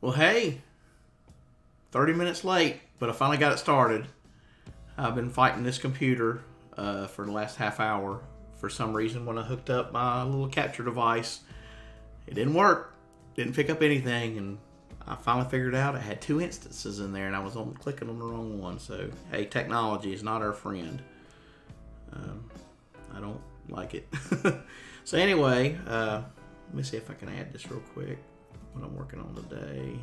Well, hey, 30 minutes late, but I finally got it started. I've been fighting this computer for the last half hour. For some reason, when I hooked up my little capture device, it didn't work. Didn't pick up anything, and I finally figured out I had two instances in there, and I was clicking on the wrong one. So, hey, technology is not our friend. I don't like it. So anyway, let me see if I can add this real quick. What I'm working on today.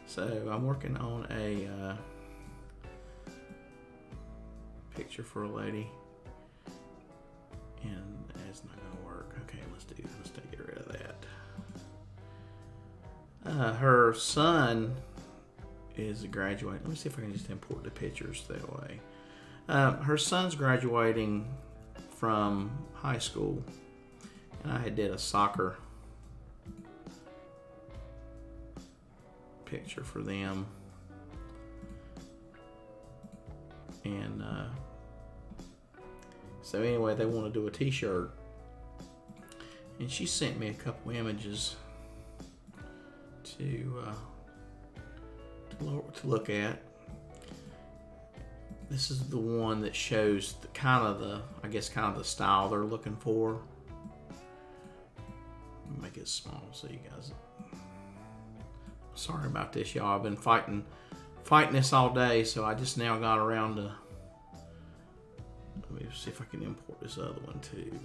So I'm working on a picture for a lady, and it's not gonna work. Okay, let's get rid of that. Her son is graduating. Let me see if I can just import the pictures that way. Her son's graduating from high school, and I had did a soccer picture for them, and so anyway, they want to do a t-shirt, and she sent me a couple images to look at. This is the one that shows the kind of the style they're looking for. Make it small so you guys. Sorry about this, y'all. I've been fighting this all day, so I just now got around to. Let me see if I can import this other one too.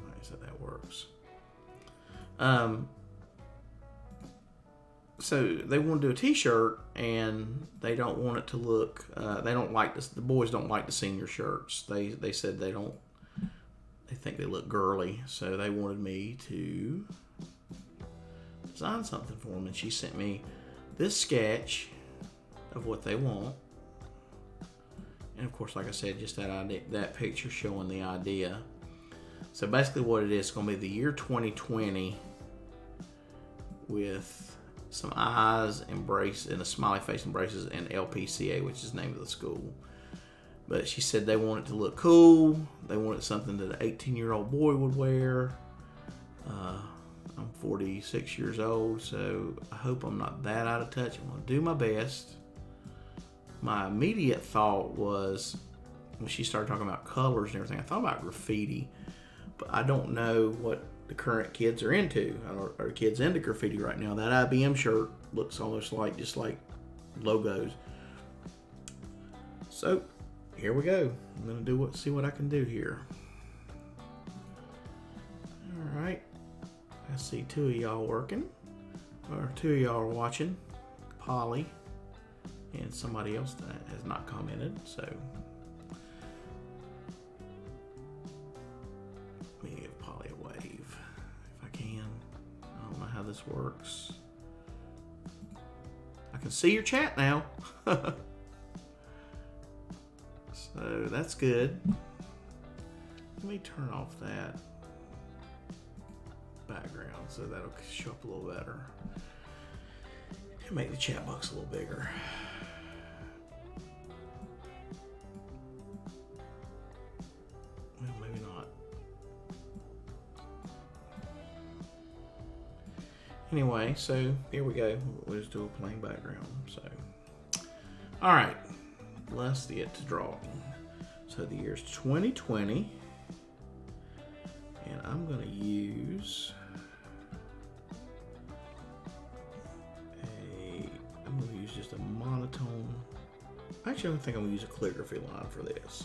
Alright, so that works. So they want to do a t-shirt, and they don't want it to look. They don't like this. The boys don't like the senior shirts. They said they don't. They think they look girly, so they wanted me to design something for them, and she sent me this sketch of what they want, and of course, like I said, just that picture showing the idea. So basically what it is going to be the year 2020 with some eyes, embrace, and a smiley face embraces, and LPCA, which is the name of the school. But she said they want it to look cool. They wanted something that an 18-year-old boy would wear. I'm 46 years old, so I hope I'm not that out of touch. I'm going to do my best. My immediate thought was, when she started talking about colors and everything, I thought about graffiti, but I don't know what the current kids are into. Are kids into graffiti right now? That IBM shirt looks almost just like logos. So here we go. I'm going to see what I can do here. All right. I see two of y'all working, or two of y'all are watching, Polly and somebody else that has not commented. So let me give Polly a wave if I can. I don't know how this works. I can see your chat now. So that's good. Let me turn off that background so that'll show up a little better and make the chat box a little bigger. Well, maybe not. Anyway, so here we go. We'll just do a plain background. So, all right, let's get to drawing. So the year's 2020. And I'm going to use just a monotone. Actually, I don't think I'm going to use a calligraphy line for this.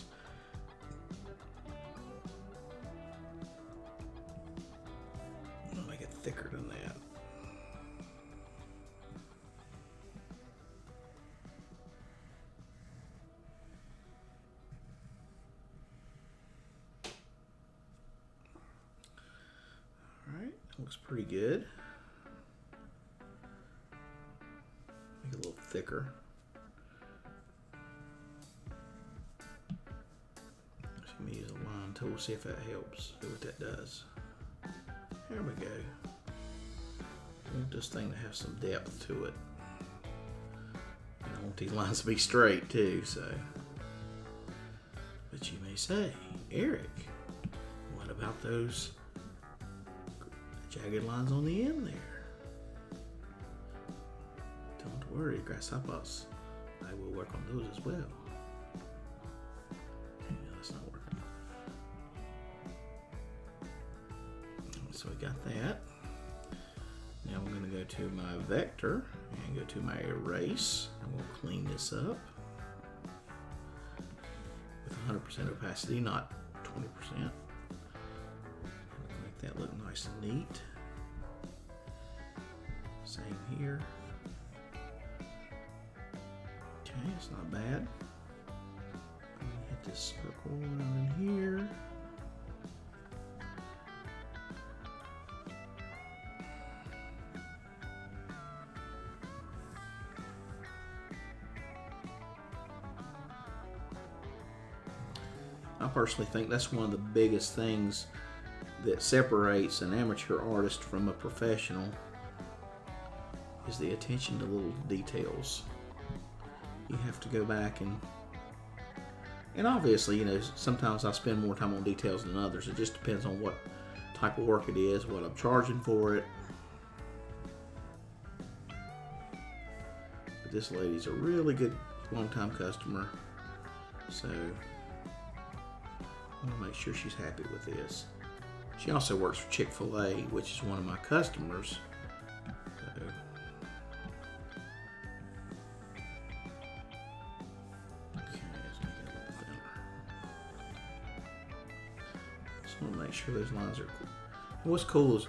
I'll make it thicker than that. Looks pretty good. Make it a little thicker. Let me use a line tool, see if that helps. See what that does. There we go. I want this thing to have some depth to it. And I want these lines to be straight too, so. But you may say, Eric, what about those jagged lines on the end there? Don't worry, grasshoppers. I will work on those as well. Yeah, that's not working. So we got that. Now I'm going to go to my vector and go to my erase, and we'll clean this up with 100% opacity, not 20%. Make that look nice and neat. Same here. Okay, it's not bad. Hit this circle around in here. I personally think that's one of the biggest things that separates an amateur artist from a professional is the attention to little details. You have to go back and obviously, you know, sometimes I spend more time on details than others. It just depends on what type of work it is, what I'm charging for it. But this lady's a really good long-time customer, so I want to make sure she's happy with this. She also works for Chick-fil-A, which is one of my customers. So, okay, let's make it a little thinner. Just want to make sure those lines are cool. And what's cool is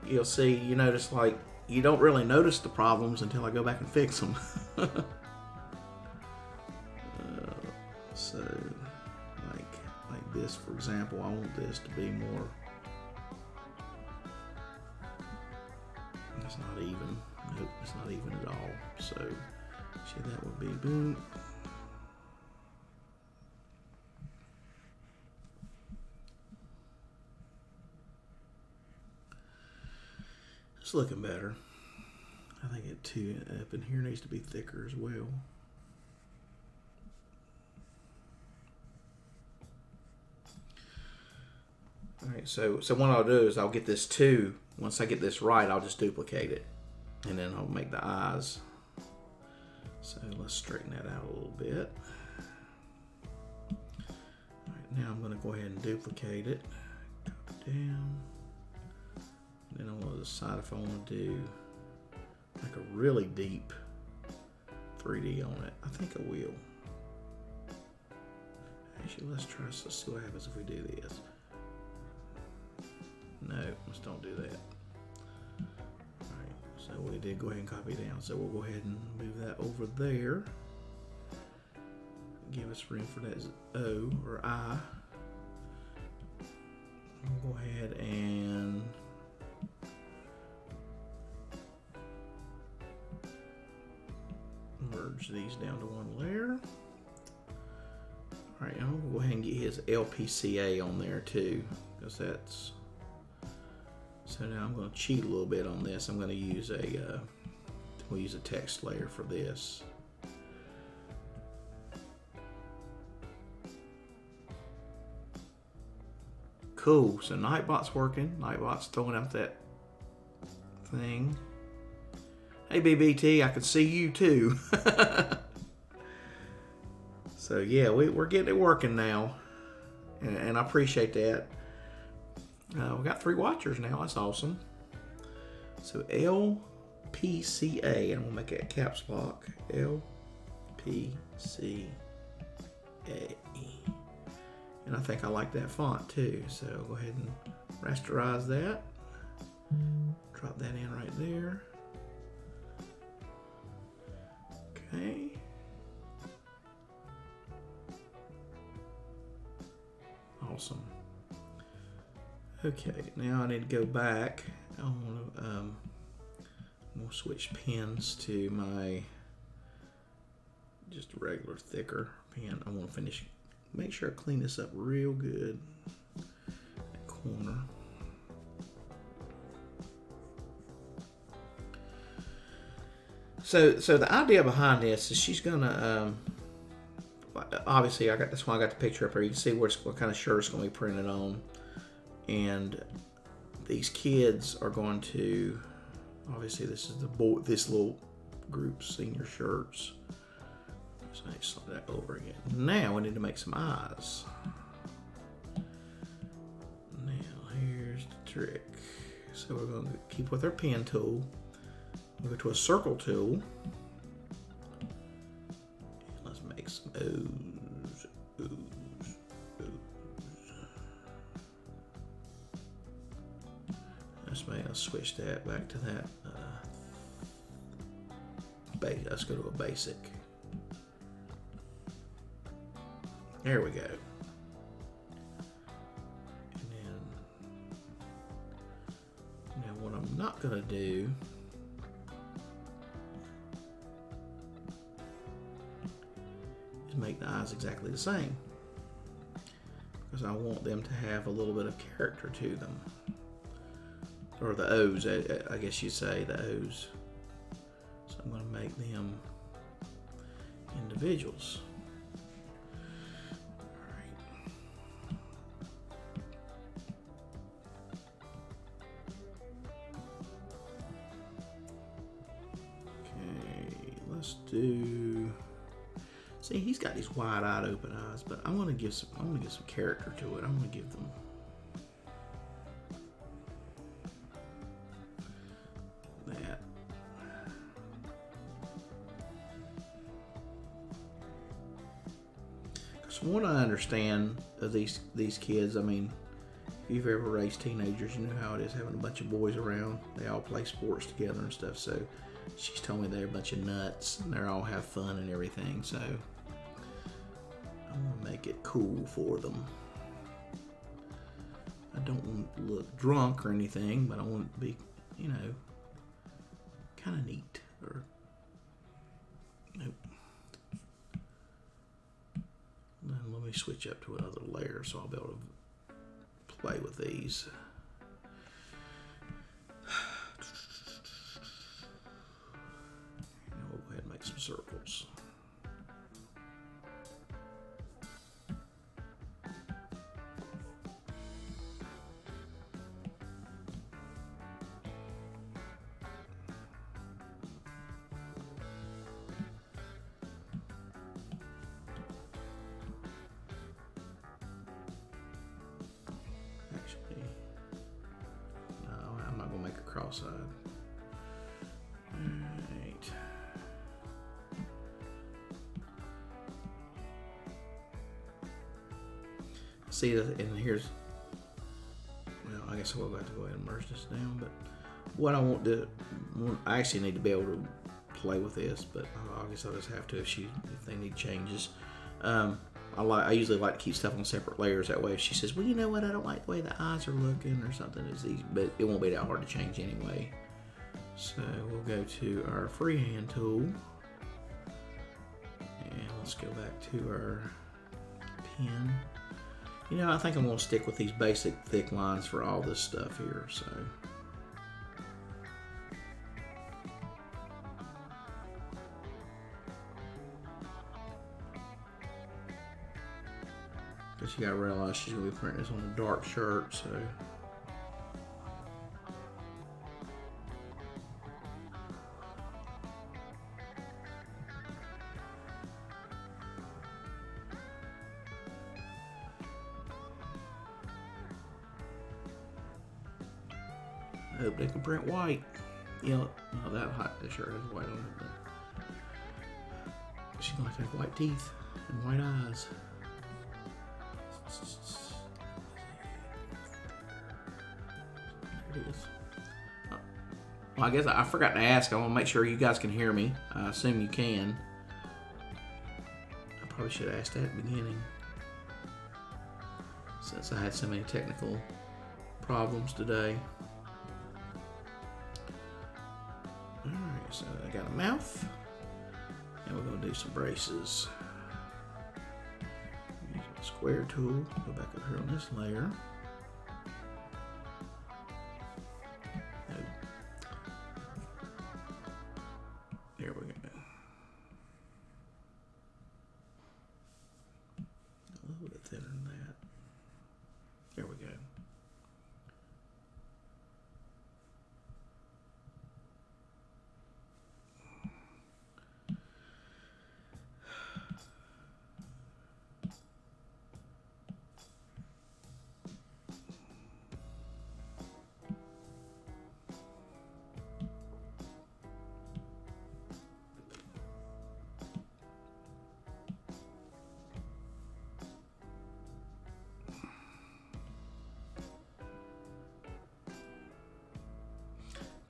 you notice, like, you don't really notice the problems until I go back and fix them. So, like this, for example, I want this to be more. It's not even. Nope, it's not even at all. So, see, that would be boom. It's looking better. I think it too up in here needs to be thicker as well. Alright, so what I'll do is I'll get this 2. Once I get this right, I'll just duplicate it. And then I'll make the eyes. So let's straighten that out a little bit. Alright, now I'm going to go ahead and duplicate it. Copy down. And then I want to decide if I want to do like a really deep 3D on it. I think I will. Actually, let's see what happens if we do this. No, let's don't do that. Alright, so we did go ahead and copy down. So we'll go ahead and move that over there. Give us room for that O or I. We'll go ahead and merge these down to one layer. Alright, I'm going to go ahead and get his LPCA on there too, because that's. So now I'm going to cheat a little bit on this. I'm going to use we'll use a text layer for this. Cool. So Nightbot's working. Nightbot's throwing out that thing. Hey BBT, I can see you too. So yeah, we're getting it working now, and I appreciate that. We got 3 watchers now. That's awesome. So LPCA, and we'll make it a caps lock. LPCA, and I think I like that font too. So go ahead and rasterize that. Drop that in right there. Okay. Awesome. Okay, now I need to go back. I want to I'm gonna switch pens to my just a regular thicker pen. I want to make sure I clean this up real good. That corner. So the idea behind this is she's gonna obviously that's why I got the picture up here. You can see what kind of shirt it's gonna be printed on, and these kids are going to obviously this is this little group's senior shirts. So I slide that over again. Now we need to make some eyes. Now here's the trick. So we're going to keep with our pen tool. We'll go to a circle tool. And let's make some O's, O's, O's. Let's switch that back to that. Let's go to a basic. There we go. And then now what I'm not going to do is make the eyes exactly the same, because I want them to have a little bit of character to them. Or the O's, I guess you'd say, the O's. So I'm going to make them individuals. Let's do. See, he's got these wide-eyed open eyes, but I want to give some character to it. I want to give them. That. Because from what I understand of these kids, I mean, if you've ever raised teenagers, you know how it is having a bunch of boys around. They all play sports together and stuff, so. She's told me they're a bunch of nuts and they all have fun and everything, so I want to make it cool for them. I don't want to look drunk or anything, but I want it to be, you know, kind of neat. Or nope. Then let me switch up to another layer so I'll be able to play with these. Some circles. Actually, no, I'm not going to make a cross-eyed. See, and here's, well, I guess we'll have to go ahead and merge this down, but what I want to, I actually need to be able to play with this, but I guess I'll just have to if they need changes. I usually like to keep stuff on separate layers, that way if she says, well, you know what, I don't like the way the eyes are looking or something, it's easy, but it won't be that hard to change anyway. So we'll go to our freehand tool, and let's go back to our pen. You know, I think I'm going to stick with these basic thick lines for all this stuff here, so. Because you got to realize she's going to be printing this on a dark shirt, so. I hope they can print white. You know, no, that shirt has white on it, but she's going to have white teeth and white eyes. There it is. Oh. Well, I guess I forgot to ask. I want to make sure you guys can hear me. I assume you can. I probably should have asked that at the beginning, since I had so many technical problems today. Alright, so I got a mouth, and we're going to do some braces. Use a square tool, go back up here on this layer. There we thinner than that. There we go.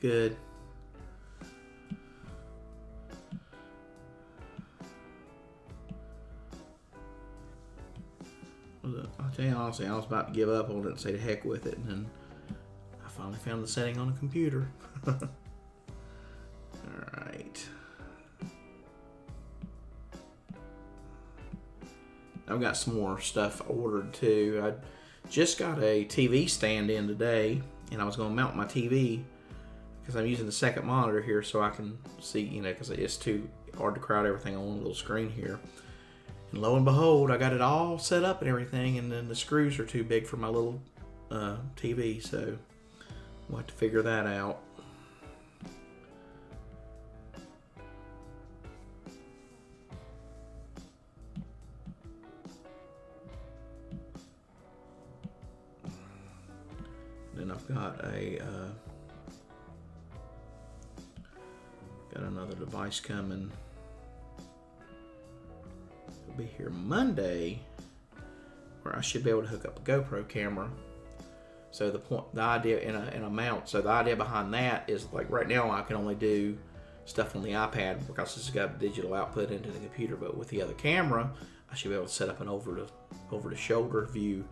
Good. I'll tell you honestly, I was about to give up on it and say the heck with it, and then I finally found the setting on the computer. Alright. I've got some more stuff ordered too. I just got a TV stand in today, and I was going to mount my TV because I'm using the second monitor here so I can see, because it's too hard to crowd everything on one little screen here. And lo and behold, I got it all set up and everything, and then the screws are too big for my little TV, so we'll have to figure that out. Then I've got another device coming. It'll be here Monday, where I should be able to hook up a GoPro camera. So the idea in a mount. So the idea behind that is, like, right now I can only do stuff on the iPad because it's got a digital output into the computer. But with the other camera, I should be able to set up an over the shoulder view,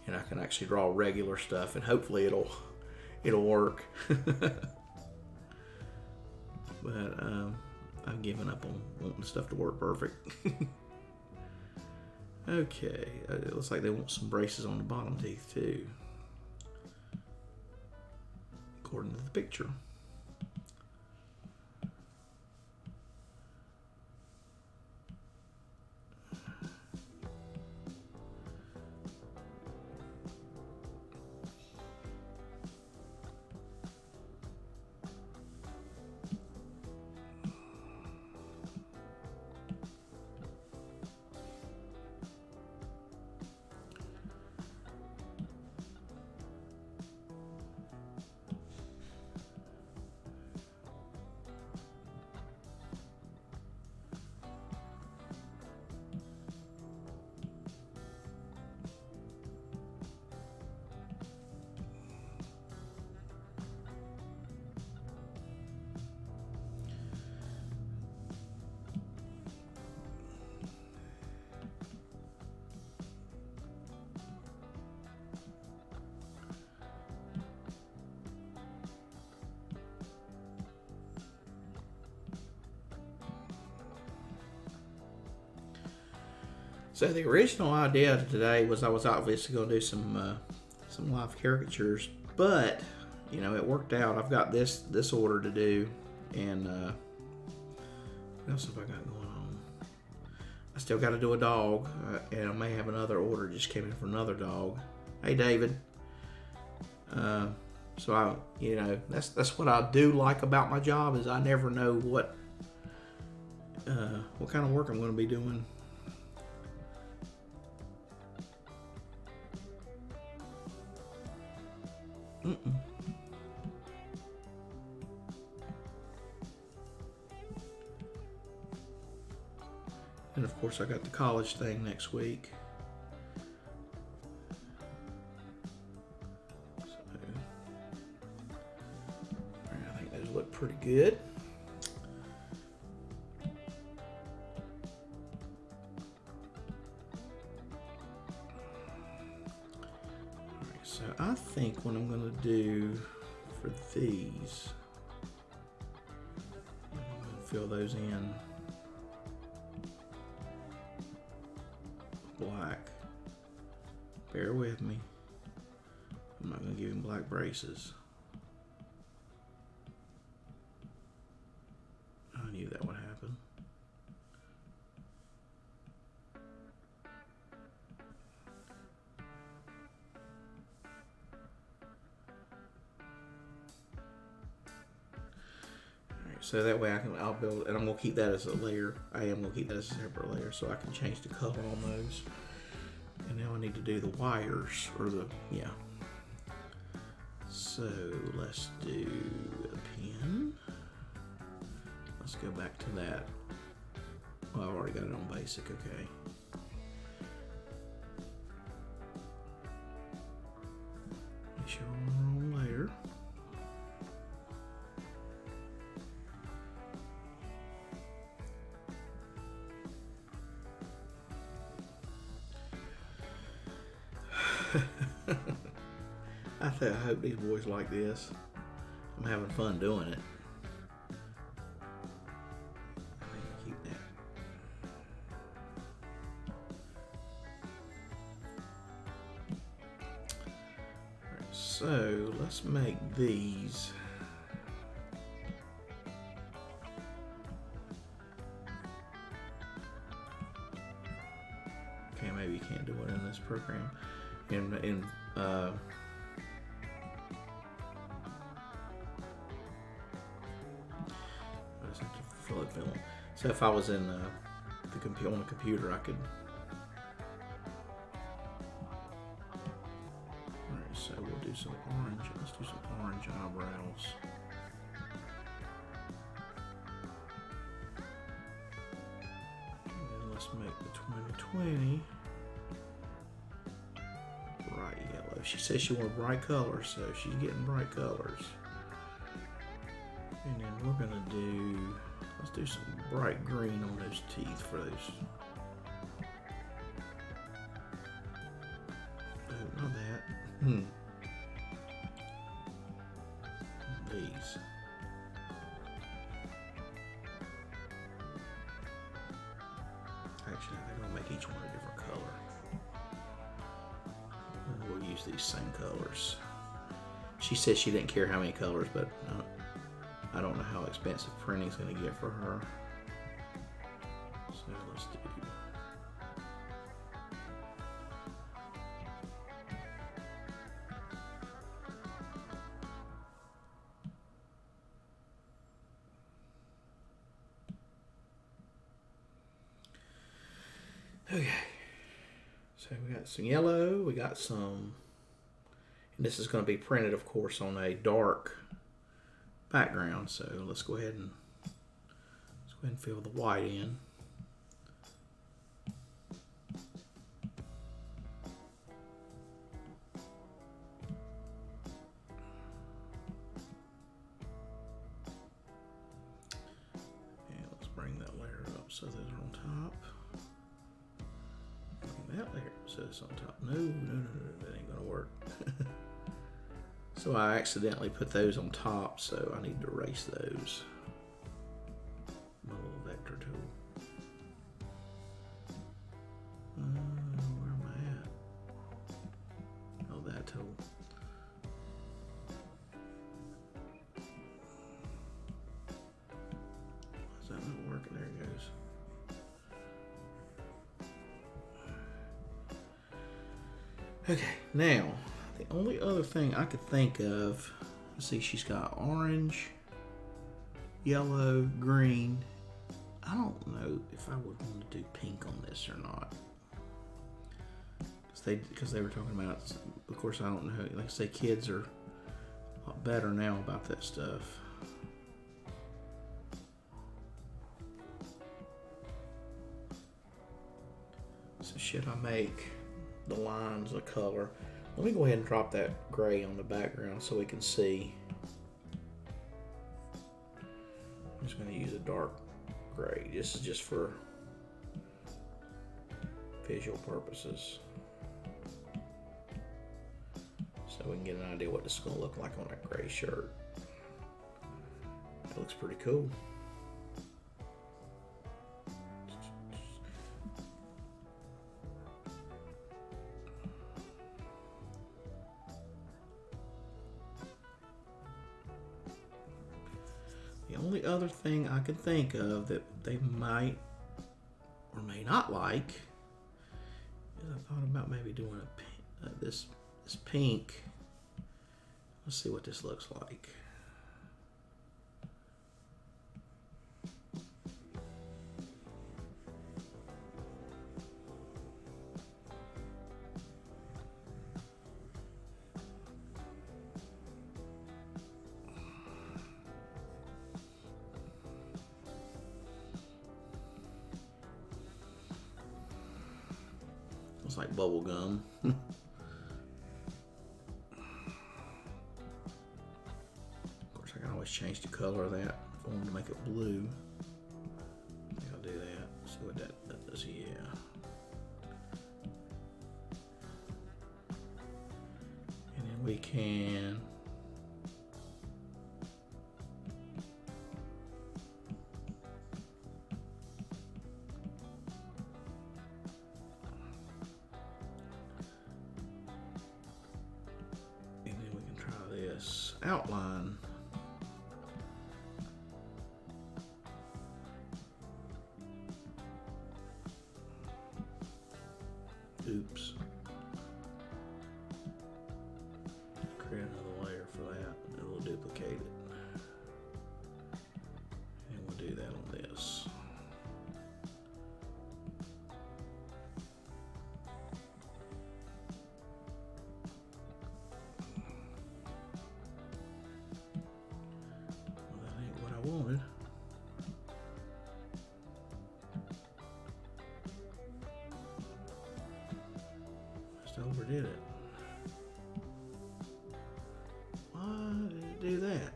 and I can actually draw regular stuff, and hopefully it'll work. But I've given up on wanting stuff to work perfect. Okay, it looks like they want some braces on the bottom teeth too, according to the picture. So the original idea today was I was obviously going to do some live caricatures, but it worked out. I've got this order to do, and what else have I got going on? I still got to do a dog, and I may have another order just came in for another dog. Hey, David. So that's what I do like about my job, is I never know what kind of work I'm going to be doing. And of course I got the college thing next week. So, I think those look pretty good. Alright, so I think what I'm going to do for these, I'm going to fill those in black. Bear with me. I'm not going to give him black braces. I knew that would happen. So that way I'll build, and I'm gonna keep that as a layer. I am gonna keep that as a separate layer so I can change the color on those. And now I need to do the wires, or yeah. So let's do a pin. Let's go back to that. Well, I've already got it on basic, okay. Make sure we're on layer. I hope these boys like this. I'm having fun doing it. I think I'll keep that. Alright, so let's make these. Okay, maybe you can't do it in this program. Film. So if I was in on the computer, I could. Alright, so we'll do some orange. Let's do some orange eyebrows. And then let's make the 2020 bright yellow. She says she wants bright colors, so she's getting bright colors. And then we're gonna do. Let's do some bright green on those teeth for those. Oh, not that. These. Actually, I think I'll make each one a different color. We'll use these same colors. She said she didn't care how many colors, but I don't know how expensive printing's going to get for her. So let's do. Okay. So we got some yellow, we got some, and this is going to be printed, of course, on a dark background, so let's go ahead and fill the white in. And let's bring that layer up so that they're on top. Bring that layer so it's on top. No, that ain't gonna work. So I accidentally put those on top, so I need to erase those. My little vector tool. Where am I at? Oh, that tool. Is that not working? There it goes. Okay, now. The only other thing I could think of, let's see, she's got orange, yellow, green. I don't know if I would want to do pink on this or not. Because they were talking about, of course, I don't know, like I say, kids are a lot better now about that stuff. So should I make the lines a color? Let me go ahead and drop that gray on the background so we can see. I'm just going to use a dark gray. This is just for visual purposes. So we can get an idea what this is going to look like on that gray shirt. It looks pretty cool. The only other thing I can think of that they might or may not like is I thought about maybe doing this pink. Let's see what this looks like. It's like bubble gum. Of course, I can always change the color of that if I wanted to make it blue. I think I'll do that. See what that does. Yeah. And then we can this outline. Oops. Create another layer for that, and we'll duplicate it. And we'll do that on this. Wanted. Just overdid it. Why did it do that?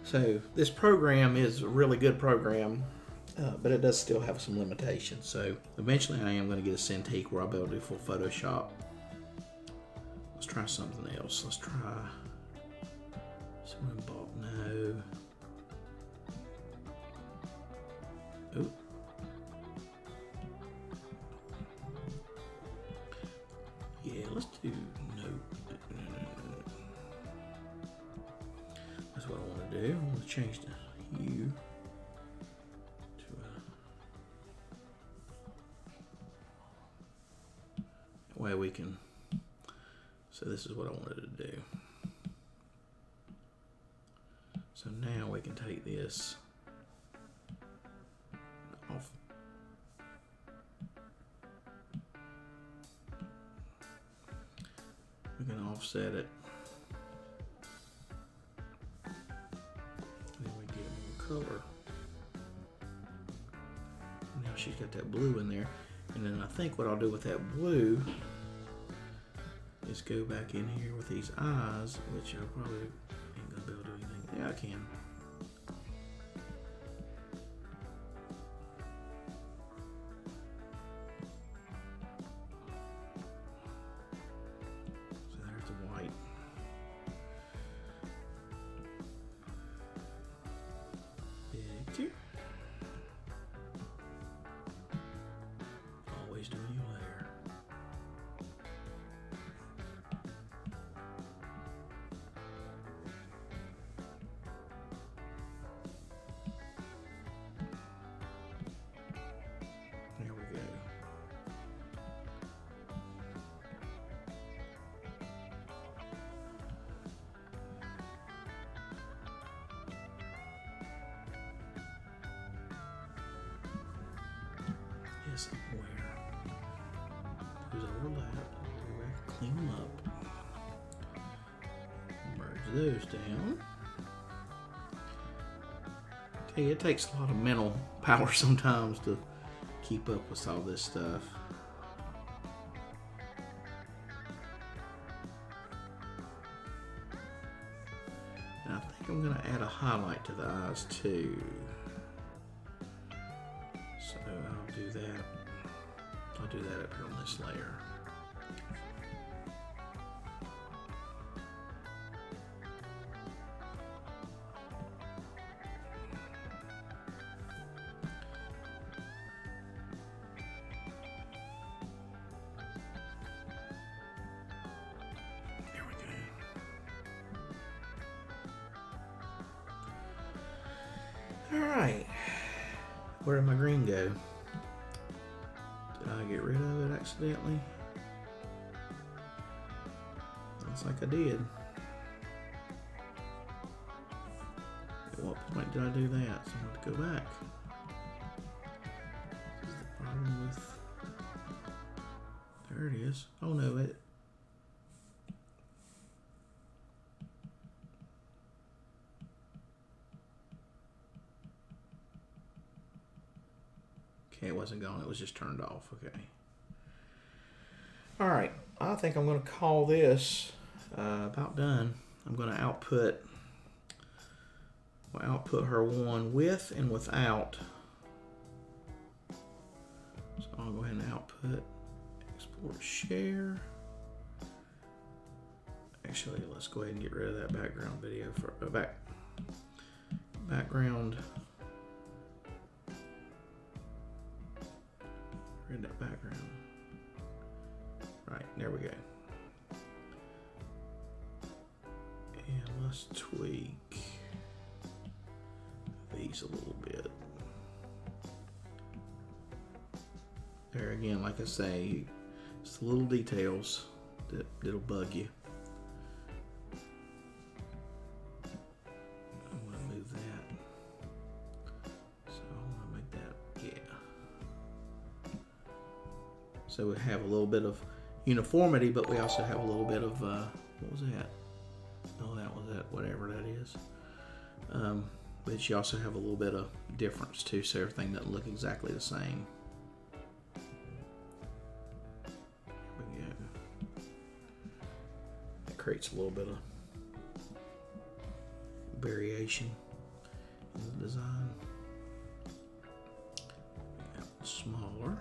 So this program is a really good program, but it does still have some limitations. So eventually I am going to get a Cintiq where I'll be able to do full Photoshop. Let's try something else. Let's try someone bought no. Oh. Yeah, let's do no. That's what I want to do. I want to change the hue to that way we can. So this is what I wanted to do. So now we can take this off. We can offset it. And then we get more color. Now she's got that blue in there. And then I think what I'll do with that blue is go back in here with these eyes, which I probably ain't gonna be able to do anything. Yeah, I can. So there's the white. Picture. Always doing your layer. There we go. Yes, where? There's overlap. Go back, clean them up. Merge those down. Okay, it takes a lot of mental power sometimes to keep up with all this stuff. And I think I'm going to add a highlight to the eyes too. So I'll do that. I'll do that up here on this layer. There we go. All right. Where did my green go? Did I get rid of it accidentally? Looks like I did. At what point did I do that? So I'm going to go back. This is the problem with... There it is. Oh no, it... Okay, it wasn't gone. It was just turned off. Okay. All right. I think I'm going to call this about done. I'm going to output her one with and without. So I'll go ahead and output, export, share. Actually, let's go ahead and get rid of that background video for background. Rid that background. Right, there we go. And let's tweak these a little bit. There again, like I say, it's the little details that'll bug you. I'm gonna move that. So I'm gonna make that, yeah. So we have a little bit of uniformity, but we also have a little bit of, what was that? Oh, that was that, whatever that is. But you also have a little bit of difference too, so everything doesn't look exactly the same. There we go. That creates a little bit of variation in the design. Smaller.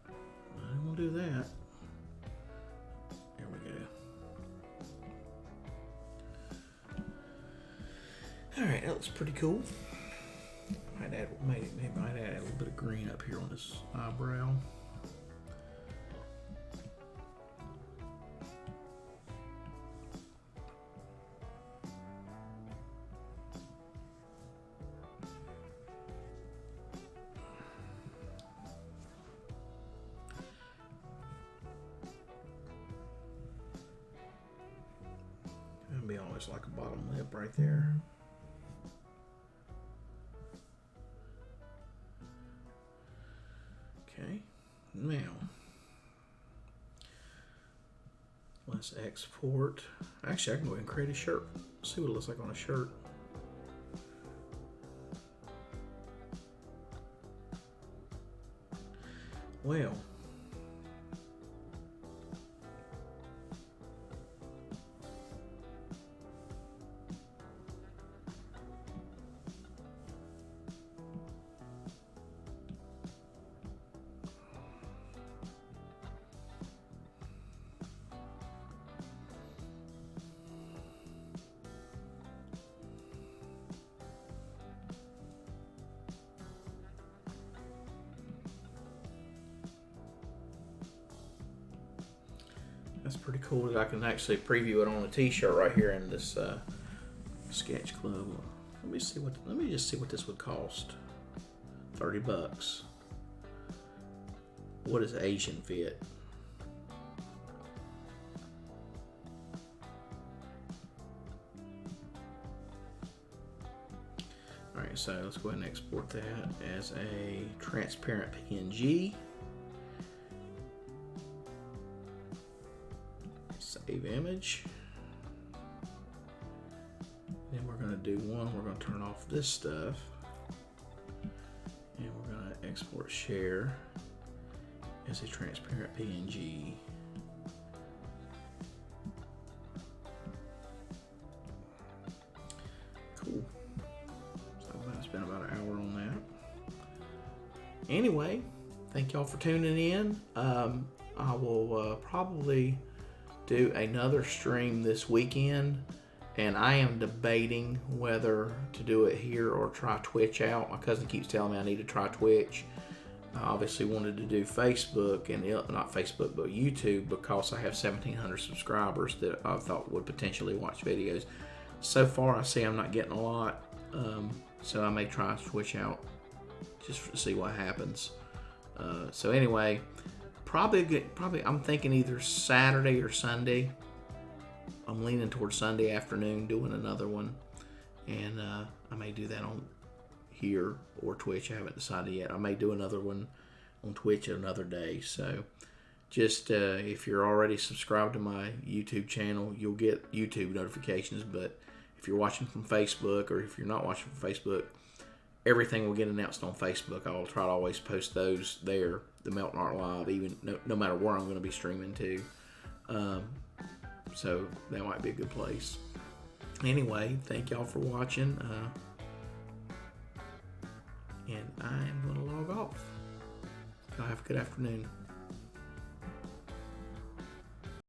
I will do that. There we go. All right, that looks pretty cool. Might add a little bit of green up here on this eyebrow. That'd be almost like a bottom lip right there. Okay, now let's export. Actually, I can go ahead and create a shirt. See what it looks like on a shirt. Well, that's pretty cool that I can actually preview it on a t-shirt right here in this Sketch Club. Let me just see what this would cost. $30. What is Asian fit? All right, so let's go ahead and export that as a transparent PNG. Save image. Then we're going to do one. We're going to turn off this stuff. And we're going to export share as a transparent PNG. Cool. So I spent about an hour on that. Anyway, thank y'all for tuning in. I will probably do another stream this weekend, and I am debating whether to do it here or try Twitch out. My cousin keeps telling me I need to try Twitch. I obviously wanted to do Facebook, and not Facebook, but YouTube, because I have 1,700 subscribers that I thought would potentially watch videos. So far, I see I'm not getting a lot, so I may try Twitch out just to see what happens. So anyway, probably I'm thinking either Saturday or Sunday. I'm leaning towards Sunday afternoon doing another one, and I may do that on here or Twitch. I haven't decided yet. I may do another one on Twitch another day. So just if you're already subscribed to my YouTube channel, you'll get YouTube notifications. But if you're watching from Facebook, or if you're not watching from Facebook, everything will get announced on Facebook. I'll try to always post those there, the MeltonArt Live, even no matter where I'm going to be streaming to. So that might be a good place. Anyway, thank y'all for watching. And I am going to log off. Y'all have a good afternoon.